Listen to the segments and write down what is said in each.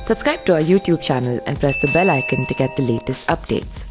Subscribe to our YouTube channel and press the bell icon to get the latest updates.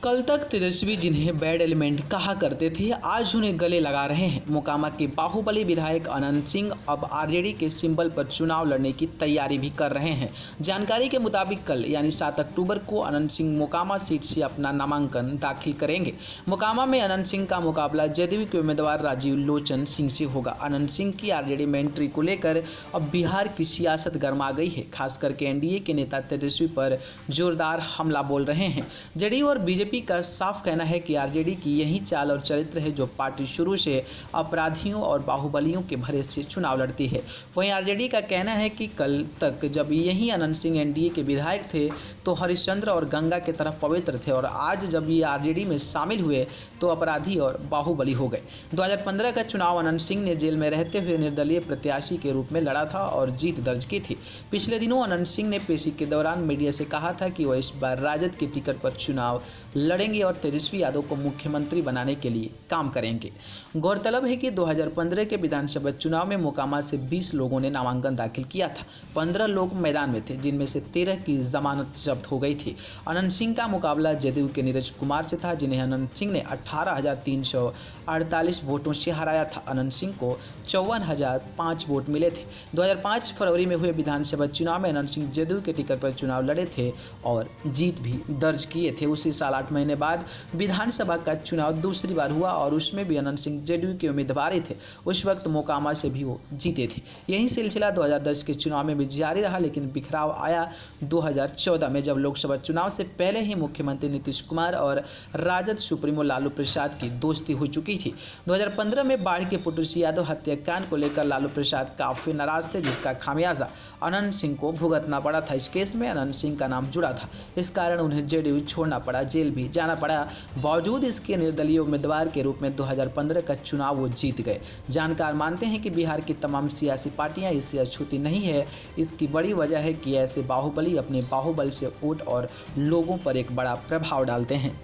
कल तक तेजस्वी जिन्हें bad element कहा करते थे, आज उन्हें गले लगा रहे हैं। मोकामा के बाहुबली विधायक अनंत सिंह अब आरजेडी के सिंबल पर चुनाव लड़ने की तैयारी भी कर रहे हैं। जानकारी के मुताबिक कल यानी 7 अक्टूबर को अनंत सिंह मोकामा सीट से अपना नामांकन दाखिल करेंगे। मोकामा में अनंत सिंह का मुकाबला जदयू के उम्मीदवार राजीव लोचन सिंह से होगा। अनंत सिंह की आरजेडी में एंट्री को लेकर अब बिहार की सियासत गर्मा गई है। खास करके एनडीए के नेता तेजस्वी पर जोरदार हमला बोल रहे हैं। जदयू और बीजेपी का साफ कहना है कि आरजेडी की यही चाल और चरित्र है जो पार्टी शुरू से अपराधियों और बाहुबलियों के भरे से चुनाव लड़ती है। वहीं आरजेडी का कहना है कि कल तक जब यही अनंत सिंह एनडीए के विधायक थे तो हरिश्चंद्र और गंगा के तरफ पवित्र थे, और आज जब ये आरजेडी में शामिल हुए तो अपराधी और बाहुबली हो गए। 2015 का चुनाव अनंत सिंह ने जेल में रहते हुए निर्दलीय प्रत्याशी के रूप में लड़ा था और जीत दर्ज की थी। पिछले दिनों अनंत सिंह ने पेशी के दौरान मीडिया से कहा था कि वह इस बार राजद के टिकट पर चुनाव लड़ेंगे और तेजस्वी यादव को मुख्यमंत्री बनाने के लिए काम करेंगे। गौरतलब है कि 2015 के विधानसभा चुनाव में मोकामा से 20 लोगों ने नामांकन दाखिल किया था। 15 लोग मैदान में थे, जिनमें से 13 की जमानत जब्त हो गई थी। अनंत सिंह का मुकाबला जदयू के नीरज कुमार से था, जिन्हें अनंत सिंह ने 18,348 वोटों से हराया था। अनंत सिंह को 54,005 वोट मिले थे। 2005 फरवरी में हुए विधानसभा चुनाव में अनंत सिंह जदयू के टिकट पर चुनाव लड़े थे और जीत भी दर्ज किए थे। उसी साल 8 महीने बाद विधानसभा का चुनाव दूसरी बार हुआ और उसमें भी अनंत सिंह जदयू के उम्मीदवार ही थे। उस वक्त मोकामा से भी वो जीते थे। यही सिलसिला 2010 के चुनाव में भी जारी रहा, लेकिन बिखराव आया 2014 में, जब लोकसभा चुनाव से पहले ही मुख्यमंत्री नीतीश कुमार और राजद सुप्रीमो लालू प्रसाद की दोस्ती हो चुकी थी। 2015 में बाढ़ के पुटुसी यादव हत्याकांड को लेकर लालू प्रसाद काफी नाराज थे, जिसका खामियाजा अनंत सिंह को भुगतना पड़ा था। इस केस में अनंत सिंह का नाम जुड़ा था, इस कारण उन्हें जदयू छोड़ना पड़ा, जेल भी जाना पड़ा। बावजूद इसके निर्दलीय उम्मीदवार के रूप में 2015 का चुनाव वो जीत गए। जानकार मानते हैं कि बिहार की तमाम सियासी पार्टियां इससे अछूती नहीं है। इसकी बड़ी वजह है कि ऐसे बाहुबली अपने बाहुबल से वोट और लोगों पर एक बड़ा प्रभाव डालते हैं।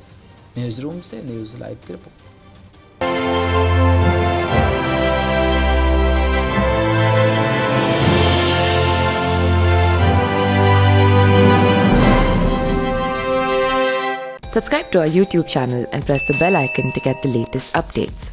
न्यूज़ रूम से न्यूज़ लाइव की report. Subscribe to our YouTube channel and press the bell icon to get the latest updates.